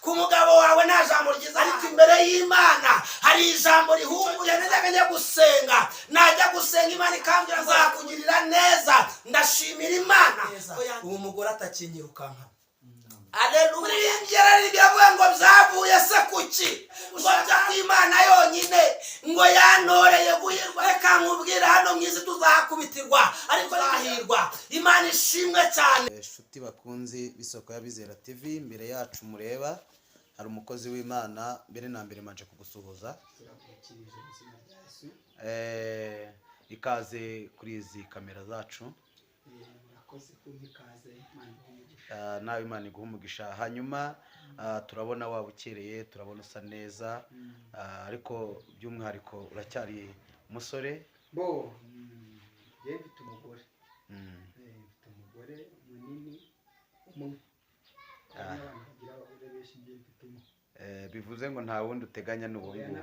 ku mugabo wawe nta jambo ryiza, ariko imbere y'Imana hari ijambo rihumuriye. Najyaga njya gusenga, najya gusenga Imana ikambwira nzakugirira neza. Ndashimira Imana uwo mugore atakinyirukanka. Aleluya. Biravuga ngo byavuye se kuki? Ngo bya kw'Imana yonyine ngo yantoreye guhirwa. Reka nkubwira hano mwizi tuzakubitirwa ariko zahirwa. Imana ishimwe cyane. Inshuti bakunzi b'Isoko y'Abizera TV, imbere yacu mureba hari umukozi w'Imana. Mbere na mbere manje kugusuhuza, ikaze kuri izi kamera zacu. Nawe Imana iguha umugisha. Hanyuma turabona waba ukereye, turabona usa neza, ariko by'umwihariko uracyari umusore. Yewe mfite umugore, mfite umugore munini umwe, n'abantu bagira abagore benshi. Njye mfite umwe, bivuze ngo nta wundi uteganya n'uwo nguwo.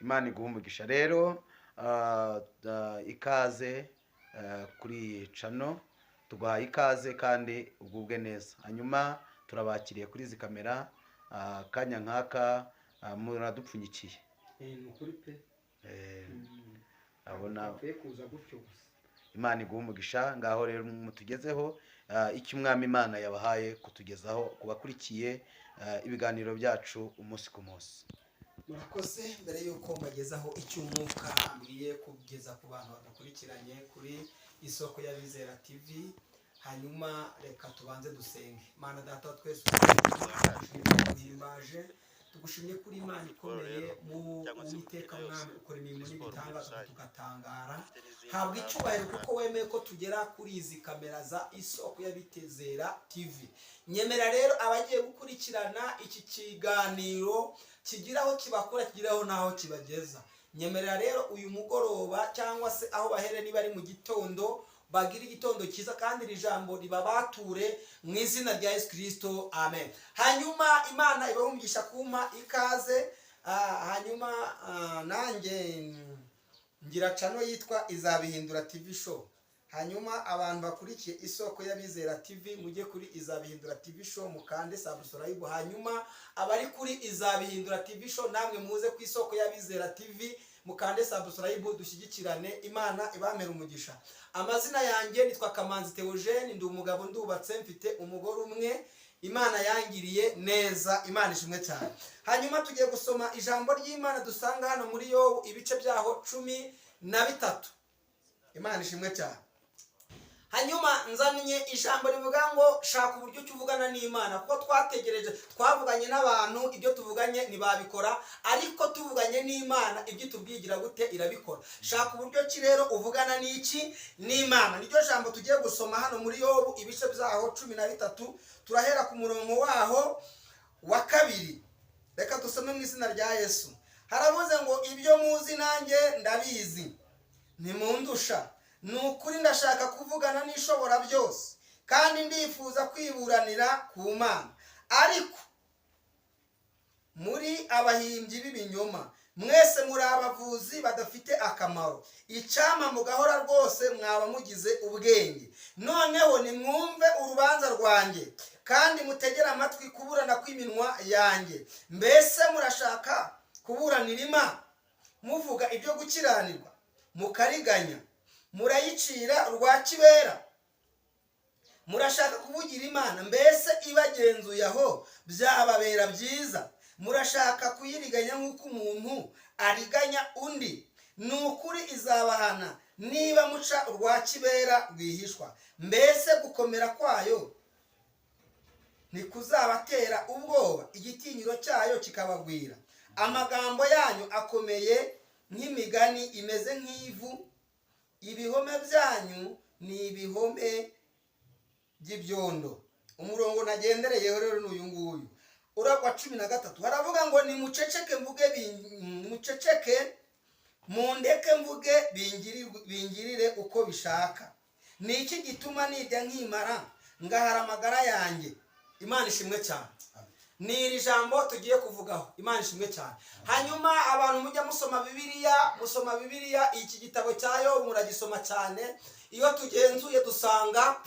Imana iguha umugisha. Rero ikaze kuri iyi channel, tuguhaye ikaze kandi ugubwe neza. Hanyuma turabakiriye kuri izi kamera, kanya nkaka muradupfunyikiye. Ni ukuri pe, abona kuza gutyo gusa. Imana iguha umugisha. Ngaho rero mutugezeho icyo Umwami Imana yabahaye kutugezaho kubakurikiye ibiganiro byacu umunsi ku munsi. Murakoze. Mbere yuko mbagezaho icyo umwuka ambwiye kugeza ku bantu badukurikiranye kuri Isoko y'Abizera TV, hanyuma reka tubanze dusenge. Mana Data wa twese tuhimbaje, tugushimye kuri Imana ikomeye mu Uwiteka Mwami, ukora imirimo n'ibitangaza tugatangara. Habwa icyubahiro kuko wemeye ko tugera kuri izi kamera za Isoko y'Abizera TV. Nyemera rero abagiye gukurikirana iki kiganiro kigiraho kibakura, kigiraho naho kibageza. Nyemerera rero uyu mugoroba cyangwa se aho bahere niba ari mu gitondo, bagira igitondo cyiza kandi iri jambo ribabature mu izina rya Yesu Kristo, amen. Hanyuma Imana ibahumugisha kumpa ikaze. Hanyuma nanjye ngira channel yitwa Izabihindura TV show. Hanyuma abantu bakurikiye Isoko y'Abizera TV, mujye kuri Izabihindura TV show mukande subscribe. Hanyuma abari kuri Izabihindura TV show namwe muze ku Isoko y'Abizera TV mukande subscribe, dushyigikirane. Imana ibamera umugisha. Amazina yanjye nitwa Kamanzi Theogene, ndi umugabo ndubatse, mfite umugore umwe. Imana yangiriye neza, Imana ishimwe cyane. Hanyuma tugiye gusoma ijambo ry'Imana dusanga hano muri Yobu ibice byaho 13. Imana ishimwe cyane. Hanyuma nzanye ijambo rivuga ngo shaka uburyo cyuvugana n'Imana, kuko twategereje, twavuganye n'abantu, ibyo tuvuganye ntibabikora, ariko tuvuganye n'Imana ibyo tubwigira gute irabikora. Shaka uburyo ki rero uvugana n'iki n'Imana. Niryo jambo tugiye gusoma hano muri Yobu ibice byaho 13. Turahera ku murongo waho wa 2. Reka dusome mu izina rya Yesu. Haravuze ngo ibyo muzi nanjye ndabizi, ntimundusha. Nukuri ndashaka kuvugana n'ishobora byose, kandi ndifuza kwiburanira ku Mana. Ariko muri abahimbyi b'ibinyoma, mwese muri abavuzi badafite akamaro. Icyama mugahora rwose mwaba mugize ubwenge. Noneho nimwumve urubanza rwanjye, kandi mutegere amatwi kuburana kw'iminwa yanjye. Mbese murashaka kuburanira Imana, muvuga ibyo gukiranirwa, mukariganya, murayicira urwa kibera. Murashaka kuvugira Imana, mbese ibagenzuye aho byababera byiza. Murashaka kuyiriganya nk'uko umuntu ariganya undi. Nukuri izabahana niba muca urwa kibera rwihishwa. Mbese gukomera kwayo ntikuzabatera ubwoba, igitinyiro cyayo kikabagwira. Amagambo yanyu akomeye nk'imigani imeze nk'ivu. Ibihome byanyu ni ibihome by'ibyondo. Umurongo nagendereyeho rero n'uyu nguyu uragwa 13. Haravuga ngo nimuceceke mvuge, muceceke mundeke mvuge, bingirire uko bishaka. Ni iki gituma nirya nkimara ngahara amagara yanjye? Imana ishimwe cyane. Ni iri jambo tugiye kuvugaho. Imana ishimwe cyane. Hanyuma abantu mujya musoma Bibiliya, iki gitabo cya Yobu muragisoma cyane. Iyo tugenzuye dusanga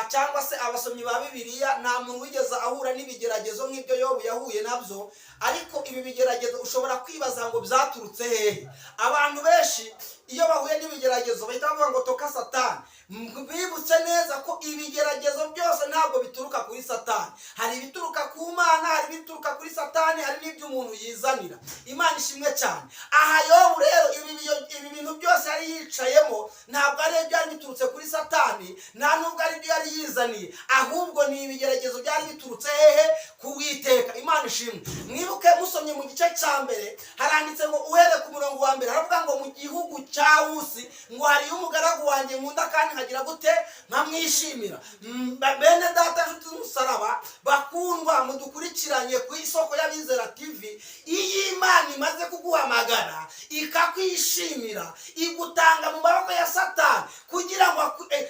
cyangwa se abasomyi ba Bibiliya nta muntu wigeze ahura n'ibigeragezo nk'ibyo Yobu yahuye nabyo, ariko ibi bigeragezo ushobora kwibaza ngo byaturutse hehe. Abantu benshi iyo bahuye n'ibigeragezo bahita bavuga ngo toka Satani. Bibutse neza ko ibigeragezo byose ntabwo bituruka kuri Satani. Hari ibituruka ku Mana, hari ibituruka kuri Satani, hari n'ibyo umuntu yizanira. Imana ishimwe cyane. Aha Yobu rero ibi bintu byose yari yicayemo ntabwo ari byari biturutse kuri Satani, nta nubwo ari byo yari yizaniye, ahubwo ni ibigeragezo byari biturutse hehe? Ku Uwiteka. Imana ishimwe. Mwibuke musomye mu gice cya mbere haranditse ngo uhere ku murongo wa mbere haravuga ngo mu gihugu cya Usi ngo hariyo umugaragu wanjye nkunda kandi nkagira gute nkamwishimira. Bene data nshuti z'umusaraba bakundwa mudukurikiranye ku Isoko y'Abizera TV, iyi Imana imaze kuguhamagara ikakwishimira igutanga mu maboko ya Satani kugira ngo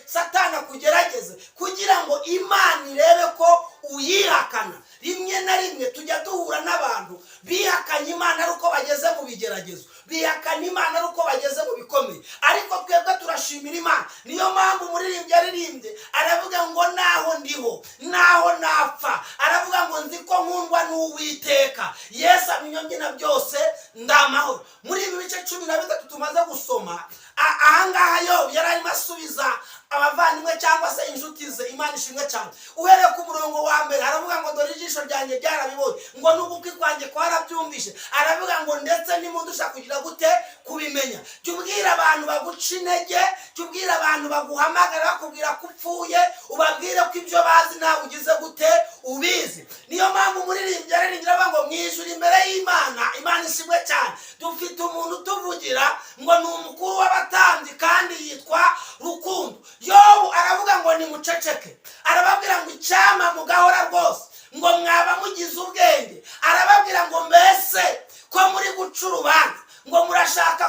Satani akugerageze, kugira ngo Imana irebe ko uyihakana. Rimwe na rimwe tujya duhura n'abantu bihakanye Imana ari uko bageze mu bigeragezo, bihakana Imana ari uko bageze mu bikomeye, ariko twebwe turashimira Imana. Niyo mpamvu umuririmbyi yaririmbye aravuga ngo naho ndiho naho napfa aravuga ngo nzi ko nkundwa n'Uwiteka, Yesu amenya byose ndamahoro. Muri ibi bice 13 tumaze gusoma, ahangaha Yobu yari arimo asubiza abavandimwe cyangwa se inshuti ze. Imana ishimwe cyane. Uhereye ku murongo wa mbere aravuga ngo dore ijisho ryanjye ryarabibonye, ngo n'ugutwi kwanjye kwarabyumvishe. Aravuga ngo ndetse nimundusha kugira gute kubimenya. Jya ubwira abantu baguca intege, jya ubwira abantu baguhamagara bakubwira ko upfuye, ubabwire ko ibyo bazi nawe ugize gute ubizi. Niyo mpamvu umuririmbyi yaririmbira ngo mwijuru imbere y'Imana. Imana ishimwe cyane. Dufite umuntu utuvugira ngo ni umukuru w'abatambyi kandi yitwa Rukundo. Yobu aravuga ngo nimuceceke, arababwira ngo icyama mugahora rwose, ngo mwaba mugize ubwenge. Arababwira ngo mbese ko muri guca urubanza, ngo murashaka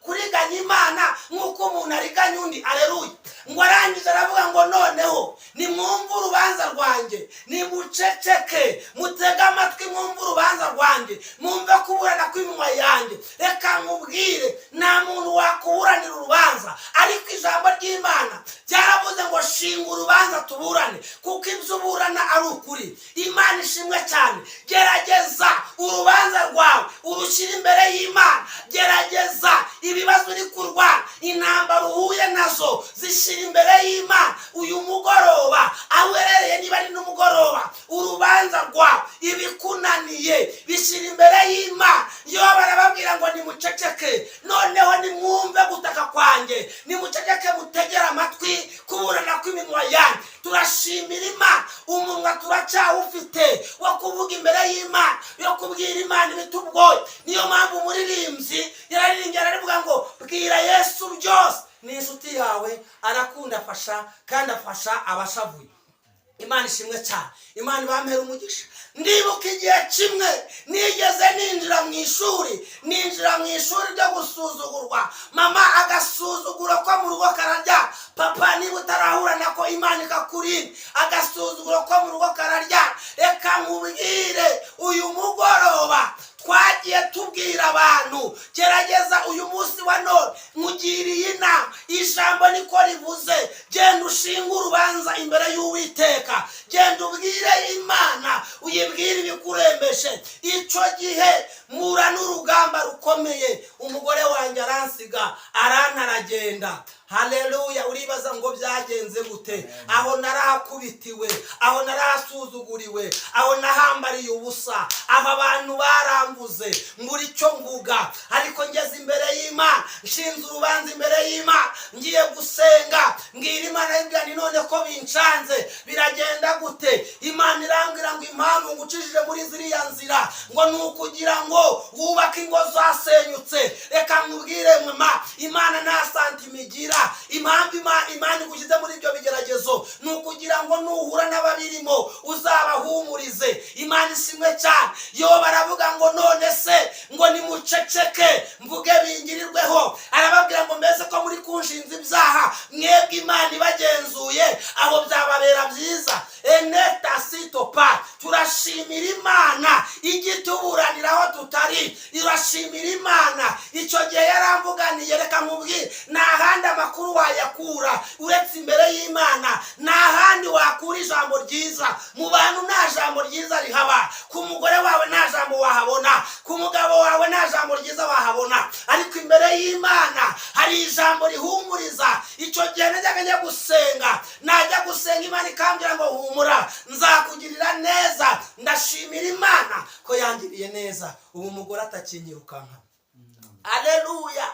kuriganya Imana nk'uko umuntu ariganya undi. Aleluya. Ngo arangije aravuga ngo noneho nimwumve urubanza rwanjye, nimuceceke mutega amatwi mwumve urubanza rwanjye, mwumve kuburana kw'iminwa yanjye. Reka nkubwire nta muntu wakuburanira urubanza, ariko ijambo ry'Imana ryaravuze ngo shinga urubanza tuburane, kuko ibyo uburana ari ukuri. Imana ishimwe cyane. Gerageza urubanza rwawe urushyira imbere y'Imana. Gerageza ibibazo uri kurwana, intambara uhuye nazo zishyira imbere y'Imana. Uyu mugoroba aho uherereye, niba ari n'umugoroba, urubanza rwawe ibikunaniye bishyira imbere y'Imana. Yo barababwira ngo nimuceceke, noneho nimwumve gutaka kwanjye, nimuceceke mutegera amatwi kuburana kw'iminwa yanjye. Turashimira Imana, umunwa turacyawufite wo kuvuga imbere y'Imana, yo kubwira Imana ibitugoye. Niyo mpamvu umuririmbyi yaririmbye aravuga ngo bwira Yesu byose, ni inshuti yawe, arakunda afasha kandi afasha abashavuye. Imana ishimwe cyane. Imana ibampera umugisha. Ndibuka igihe kimwe nigeze ninjira mu ishuri ryo gusuzugurwa. Mama agasuzuguro ko mu rugo kararya. Papa niba utarahura nako Imana ikakurinda, agasuzuguro ko mu rugo kararya. Reka nkubwire uyu mugoroba twagiye tubwira abantu, gerageza uyu munsi wa none mugiriye inama. Ijambo niko rivuze, genda ushinga urubanza imbere y'Uwiteka, genda ubwire Imana, uyibwire ibikurembeshe. Icyo gihe mura n'urugamba rukomeye. Umugore wanjye aransiga aragenda. Haleluya. Uribaza ngo byagenze gute? Aho narakubitiwe, aho narasuzuguriwe, aho nahambariye ubusa, aho abantu barambuze mbura icyo mvuga, ariko ngeze imbere y'Imana, nshinze urubanza imbere y'Imana, ngiye gusenga, mbwira Imana nti none ko bincanze biragenda gute? Imana irambwira ngo impamvu ngucishije muri ziriya nzira ngo ni ukugira ngo wubake ingo zasenyutse. Reka nkubwire mama, Imana nta santima igira. Impamvu Imana igushyize muri ibyo bigeragezo ni ukugira ngo nuhura n'ababirimo uzabahumurize. Imana ishimwe cyane. Yo baravuga ngo none se ngo nimuceceke mvuge bingirirweho. Arababwira ngo mbese ko muri kunshinza ibyaha, mwebwe Imana ibagenzuye aho byababera byiza. Eneta sitopa. turashimira Imana igituburanira aho tutari. Irashimira Imana icyo gihe yaramvuganiye. Reka nkubwire, nta handi amakuru wayakura uretse imbere y'Imana. Nta handi wakura ijambo ryiza. Mu bantu nta jambo ryiza rihaba. Ku mugore wawe nta jambo wahabona, ku mugabo wawe nta jambo ryiza wahabona, ariko imbere y'Imana hari ijambo rihumuriza. Icyo gihe najya gusenga, najya gusenga Imana ikambwira ngo humura, nzakugirira neza. Ndashimira Imana ko yangiriye neza. Ubu umugore atakinyirukanka. Aleluya.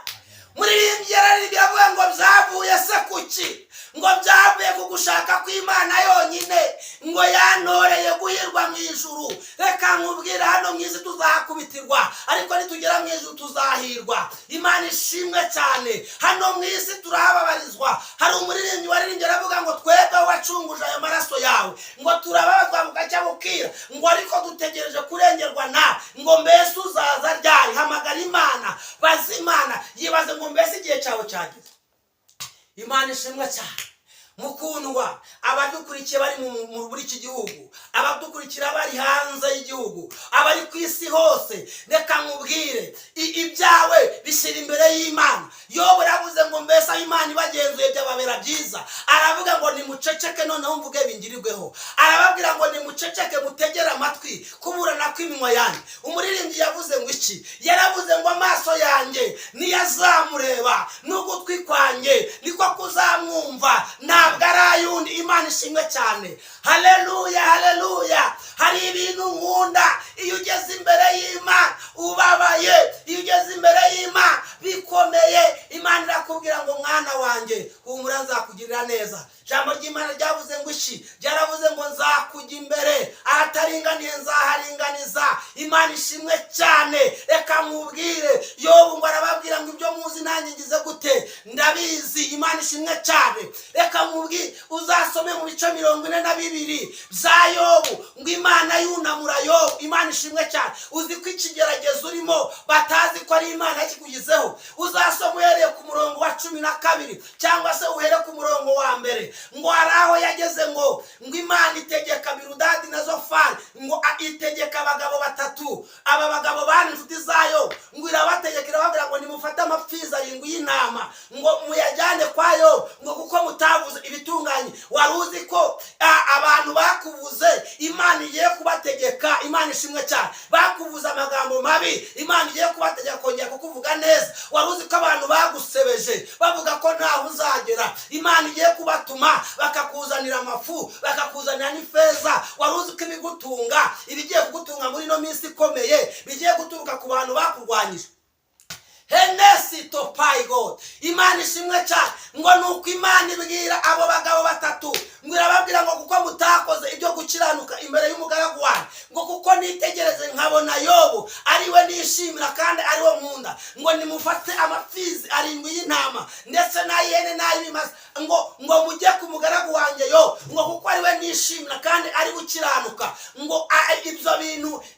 Muririmbyi yararimbye avuga ngo byavuye se kuki? Ngo byavuye ku gushaka kw'Imana yonyine, ngo yantoreye guhirwa mu ijuru. Reka nkubwira, hano mu isi tuzakubitirwa, ariko nitugera mu ijuru tuzahirwa. Imana ishimwe cyane. Hano mu isi turahababarizwa. Hari umuririmbyi waririmbye aravuga ngo twebwe wacunguje ayo maraso yawe, ngo turababazwa bugacya bukira, ngo ariko dutegereje kurengerwa nawe, ngo mbese uzaza ryari? Hamagara Imana, baza Imana, yibaze ngo mbese igihe cyawe cyageze. Imana ishimwe cyane. Mukundwa, abadukurikiye bari muri iki gihugu, abadukurikira bari hanze y'igihugu, abari ku isi hose, reka nkubwire, ibyawe bishyira imbere y'Imana. Yobu yaravuze ngo mbese aho Imana ibagenzuye byababera byiza. Aravuga ngo nimuceceke noneho mvuge bingirirweho. Arababwira ngo nimuceceke mutegere amatwi kuburana kw'iminwa yanjye. Umuririmbyi yavuze ngo iki? Yaravuze ngo amaso yanjye niyazamureba, n'ugutwi kwanjye niko kuzamwumva, ntabwo ari ayundi. Imana ishimwe cyane. Haleluya, haleluya. Hari ibintu nkunda iyo ugeze imbere y'Imana ubabaye, iyo ugeze imbere y'Imana bikomeye, Imana irakubwira ngo mwana wanjye humura, nzakugirira neza. Jambo ry'Imana ryavuze ngo iki? Ryaravuze ngo nzakujya imbere, ahataringaniye nzaharinganiza. Imana ishimwe cyane. Reka nkubwire, Yobu ngo arababwira ngo ibyo muzi nanjye ngize gute? Ndabizi. Imana ishimwe cyane. Reka nkubwire, uzasome mu bice 42 bya Yobu, ngo Imana yunamura Yobu. Imana ishimwe cyane. Uzi ko ikigeragezo urimo batazi ko ari Imana yakikugizeho. Uzasoma uhereye ku murongo wa 12 cyangwa se uhere ku murongo wa mbere. Ngo araho yageze ngo Imana itegeka Biludadi na Zofari, ngo itegeka abagabo batatu. Aba bagabo bari inshuti zayo, ngo irabategeka irababwira ngo nimufate amapfizi 7 y'intama, ngo muyajyane kwayo, ngo kuko mutavuze ibitunganye. Wari uzi ko abantu bakuvuze Imana igiye kubategeka? Imana ishimwe cyane. Bakuvuza amagambo mabi, Imana igiye kubategeka kongera kukuvuga neza. Wari uzi ko abantu bagusebeje bavuga ko ntaho uzagera, Imana igiye kubatuma bakakuzanira amafu, bakakuzanira n'ifeza. Wari uzi ko ibigutunga, ibigiye kugutunga muri no minsi ikomeye, bigiye guturuka ku bantu bakurwanyije. Henesi topai God. Imana ishimwe cyane. Ngo nuko Imana ibwira abo bagabo batatu, ngo irababwira ngo kuko mutakoze ibyo gukiranuka imbere y'umugaragu wanjye, ngo kuko nitegereze nkabona Yobu ariwe nishimira kandi ariwe nkunda, ngo nimufate amapfizi 7 y'intama ndetse n'ayene n'ay'ibimasa, ngo mujye ku mugaragu wanjye Yobu, ngo kuko ariwe nishimira kandi ari gukiranuka. Ngo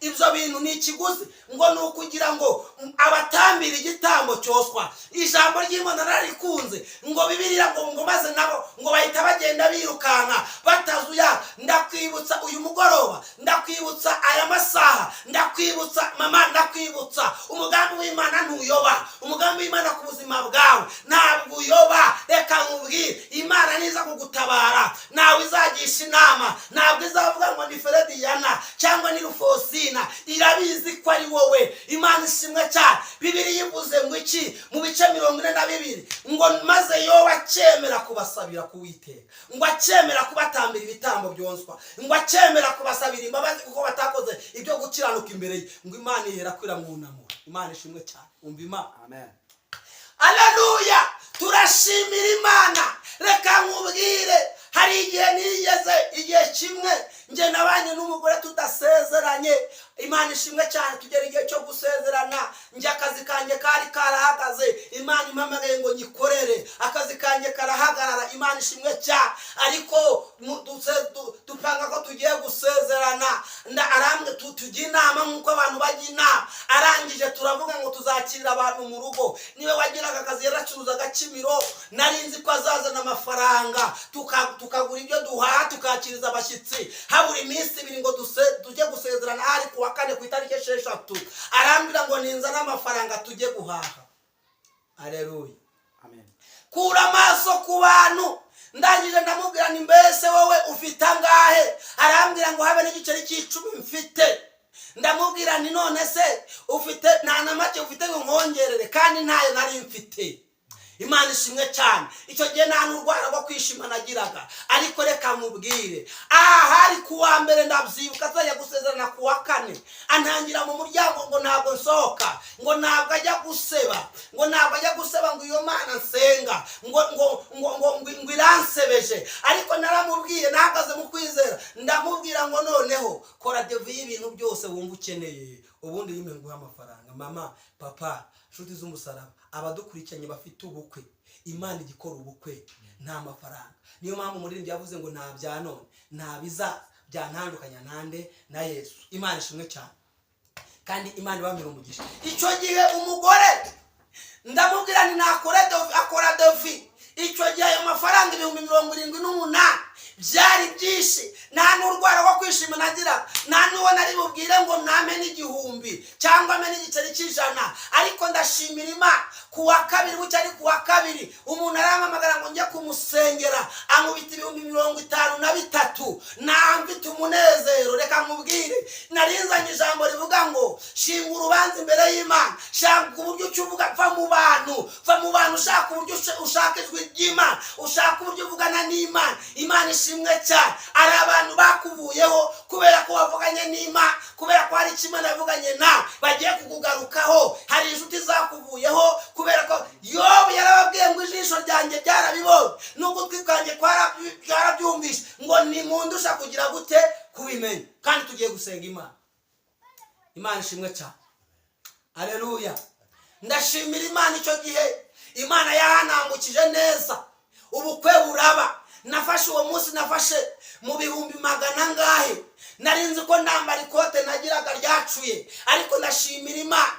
ibyo bintu ni ikiguzi, ngo nukugira ngo abatambira igitambo cyoswa. Ijambo ry'Imana rarikunze, ngo Bibiliya ngo maze nabo ngo bahita bagenda birukanka batazuya. Ndakwibutsa uyu mugoroba, ndakwibutsa aya masaha, ndakwibutsa mama, ndakwibutsa umugambi w'Imana ntuyoba. Umugambi w'Imana ku buzima bwawe ntabwo uyoba. Reka nkubwire, Imana niza kugutabara nawe izagisha inama. Ntabwo izavuga ngo ni Ferediyana cyangwa ni Rufosina, irabizi ko ari wowe. Imana ishimwe cyane. Bibiliya ivuze ngo iki mu bice 42, ngo maze Yobu akemera kubasabira kuwiteka, ngo akemera kubatambira ibitambo byonswa, ngo akemera kubasabira imbabazi kuko batakoze ibyo gukiranuka imbere ye, ngo Imana ihera kwiramwunamura. Imana ishimwe cyane. Umva Imana. Amen. Haleluya. Turashimira Imana. Reka nkubwire, hari igihe kimwe nge nabanye n'umugore tudasezeranye. Imana ishimwe cyane. Tugera igihe cyo gusezerana, nge akazi kanjye kari karahagaze. Imana impamagaye ngo nyikorere, akazi kanjye karahagarara. Imana ishimwe cyane. Ariko dupanga ko tugiye gusezerana, arambwe tujya inama nk'uko abantu bajya inama. Arangije turavuga ngo tuzakirira abantu mu rugo. Niwe wagiraga akazi yaracuruzaga Kimiro, nari nzi ko azazana amafaranga tukagura ibyo duhaha tukakiriza abashyitsi. habura iminsi 2 ngo tujye gusezerana hari ku wa 4 ku itariki 6 arambwira ngo ninza n'amafaranga tujye guhaha. Haleluya, amen. Kura amaso ku bantu, ndangije ndamubwira ni mbese wowe ufite angahe? Arambwira ngo habe n'igiceri cy'icumi mfite. Ndamubwira ni none se ufite nta na make ufite ngo nkongerere, kandi ntayo nari mfite. Imana ishimwe cyane. Icyo gihe nta n'urwara rwo kwishima nagiraga, ariko reka mubwire, hari ku wa mbere ndabyibuka azajya gusezerana ku wa 4 antangira mu muryango ngo ntabwo nsohoka, ngo ntabwo ajya guseba, ngo iyo Mana nsenga ngo iransebeje. Ariko naramubwiye nahagaze mu kwizera, ndamubwira ngo noneho kora devi y'ibintu byose wumva ukeneye, ubundi yime nguha amafaranga. Mama, papa, nshuti z'umusaraba, abadukurikiranye bafite ubukwe, Imana igikora ubukwe nta mafaranga. Niyo mpamvu umuririmbyi yavuze ngo nta bya none nta biza byantandukanya nande na Yesu. Imana ishimwe cyane, kandi Imana ibamira umugisha. Icyo gihe umugore ndamubwira ni akora devi. Icyo gihe ayo mafaranga 78,000 byari byinshi, nta n'urwara rwo kwishima nagira, nta n'uwo nari bubwire ngo name n'igihumbi cyangwa ame n'igiceri cy'ijana. Ariko ndashimira Imana, ku wa 2 bucyari ku wa 2 umuntu arampamagara ngo njye kumusengera, ankubita 53,000. Namfite umunezero. Reka nkubwire, narinzanye ijambo rivuga ngo shinga urubanza imbere y'Imana, shaka uburyo ucuvuga, va mu bantu ushaka uburyo ushaka ijwi ry'Imana, ushaka uburyo uvugana n'Imana. Imana ishimwe cyane. Ari abantu bakuvuyeho kubera ko wavuganye n'Imana, kubera ko hari kimwe navuganye na bagiye kukugarukaho. Hari inshuti zakuvuyeho kubera ko Yobu yarababwiye ngo ijisho ryanjye ryarabibonye n'ugutwi kwanjye kwarabyumvishe, ngo nimundusha kugira gute kubimenya. Kandi tugiye gusenga Imana. Imana ishimwe cyane. Haleluya. Ndashimira Imana. Icyo gihe Imana yahanambukije neza, ubukwe buraba. Nafashe uwo munsi, nafashe mu 100,000 angahe. Narinzi ko ndambara ikote nagiraga ryacuye, ariko ndashimira Imana.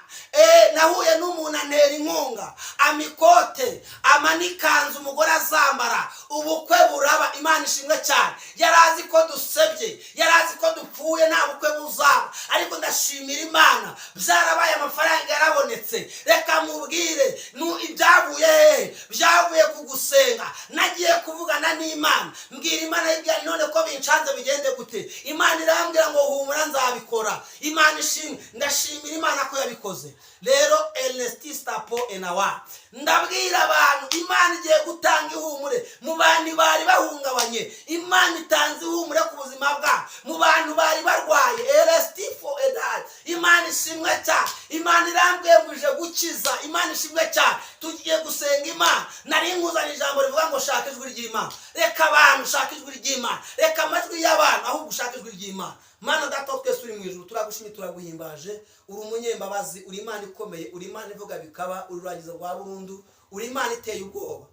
Nahuye n'umuntu antera inkunga, amikote amanikanzu umugore azambara, ubukwe buraba. Imana ishimwe cyane. Yarazi ko dusebye, yarazi ko dupfuye nta bukwe buzaba, ariko ndashimira Imana, byarabaye, amafaranga yarabonetse. Reka mubwire ibyavuye hehe? Byavuye ku gusenga. Nagiye kuvugana n'Imana, mbwira Imana y'ibya none ko bincanze bigende gute. Imana irambwira ngo humura nzabikora. Imana ishimwe. Ndashimira Imana ko yabikoze. Rero Ernestistapo enawa, ndabwira abantu, Imana igiye gutanga ihumure mu bantu bari bahungabanye. Imana itanze ihumure ku buzima bwabo, mu bantu bari barwaye. Ernestifo edai. Imana ishimwe cyane. Imana irambwiye ngo ije gukiza. Imana ishimwe cyane. Tugiye gusenga Imana. Nari nkuzana ijambo rivuga ngo shaka ijwi ry'Imana. Reka abantu shaka ijwi ry'Imana, reka amajwi y'abantu ahubwo ushaka ijwi ry'Imana. Mana data twese uri mu ijuru, turagushimye, turaguhimbaje. Uri umunyembabazi, uri Imana ikomeye, uri Imana ivuga bikaba, uri urangiza rwa burundu, uri Imana iteye ubwoba.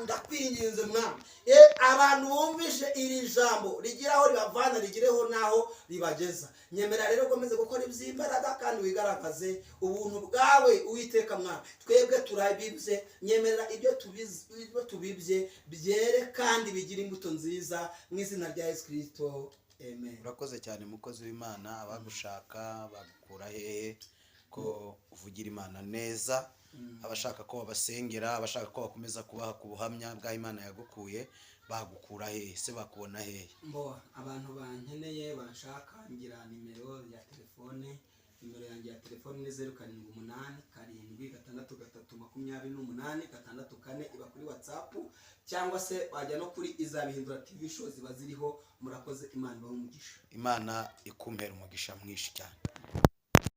Ndakwinginze Mwana, abantu bumvise iri jambo rigira aho ribavana, rigireho naho ribageza. Nyemera rero gomeze gukora iby'imbaraga kandi wigaragaze ubuntu bwawe Uwiteka Mwana. Twebwe turabibye, nyemerera ibyo tubibye byere kandi bigira imbuto nziza mu izina rya Yesu Kristo. Amen. Urakoze cyane mukozi w'Imana. Abagushaka bagukura hehe ko uvugira Imana neza? Abashaka ko babasengera, abashaka ko bakomeza kubaha ku buhamya bwa Imana yagukuye, bagukura hehe? Se bakubona hehe? Abantu bankeneye banshaka, ngira nimero ya telefone. Nimero yanjye ya telefone ni 0787632328 iba kuri WhatsApp, cyangwa se wajya no kuri Izabihindura TV show ziba ziriho. Murakoze. Imana ibahe umugisha. Imana ikumpera umugisha mwinshi cyane.